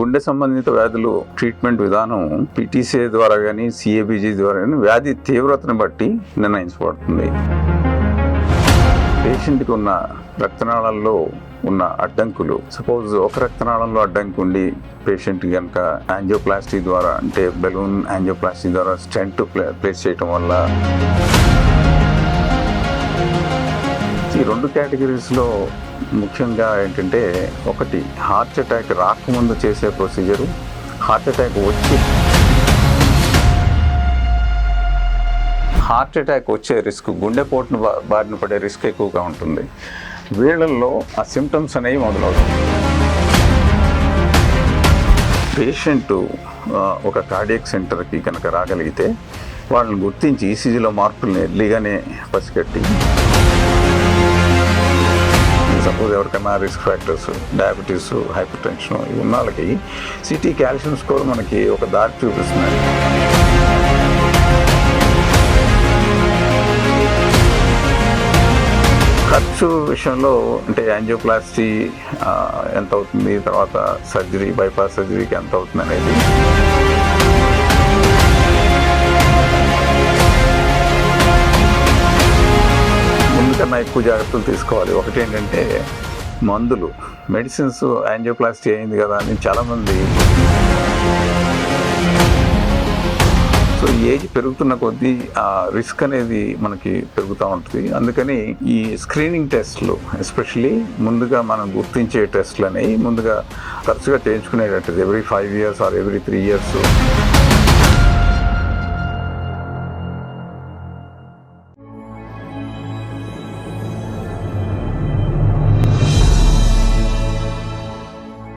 గుండె సంబంధిత వ్యాధులు ట్రీట్మెంట్ విధానం పీటీసీఏ ద్వారా కానీ సిఏబిజీ ద్వారా కానీ వ్యాధి తీవ్రతను బట్టి నిర్ణయించబడుతుంది. పేషెంట్కి ఉన్న రక్తనాళాల్లో ఉన్న అడ్డంకులు, సపోజ్ ఒక రక్తనాళంలో అడ్డంకి ఉండి పేషెంట్ కనుక యాంజియోప్లాస్టీ ద్వారా అంటే బెలూన్ యాంజియోప్లాస్టీ ద్వారా స్టెంట్ ప్లేస్ చేయటం వల్ల, ఈ రెండు కేటగిరీస్లో ముఖ్యంగా ఏంటంటే, ఒకటి హార్ట్ అటాక్ రాకముందు చేసే ప్రొసీజరు, హార్ట్ అటాక్ వచ్చే రిస్క్, గుండెపోటును బారిన పడే రిస్క్ ఎక్కువగా ఉంటుంది. వీళ్ళల్లో ఆ సిమ్టమ్స్ అనేవి మొదలవుతాయి. పేషెంటు ఒక కార్డియాక్ సెంటర్కి కనుక రాగలిగితే వాళ్ళని గుర్తించి ఈసీజీలో మార్పుల్ని ఎర్లీగానే పసిగట్టి, సపోజ్ ఎవరికైనా risk factors, diabetes, hyper tension ఇవి ఉన్న వాళ్ళకి సిటీ కాల్షియం స్కోర్ మనకి ఒక దారి చూపిస్తున్నాయి. ఖర్చు విషయంలో అంటే యాంజియోప్లాస్టీ ఎంత అవుతుంది, తర్వాత సర్జరీ, బైపాస్ సర్జరీకి ఎంత అవుతుంది అనేది ముందుకన్నా ఎక్కువ జాగ్రత్తలు తీసుకోవాలి. ఒకటి ఏంటంటే మందులు, మెడిసిన్స్, యాంజియోప్లాస్టీ అయింది కదా అని చాలామంది, సో ఏజ్ పెరుగుతున్న కొద్దీ ఆ రిస్క్ అనేది మనకి పెరుగుతూ ఉంటుంది. అందుకని ఈ స్క్రీనింగ్ టెస్ట్లు, ఎస్పెషలీ ముందుగా మనం గుర్తించే టెస్ట్లు అనేవి ముందుగా తరచుగా చేయించుకునేటట్టు, every 5 years or every 3 years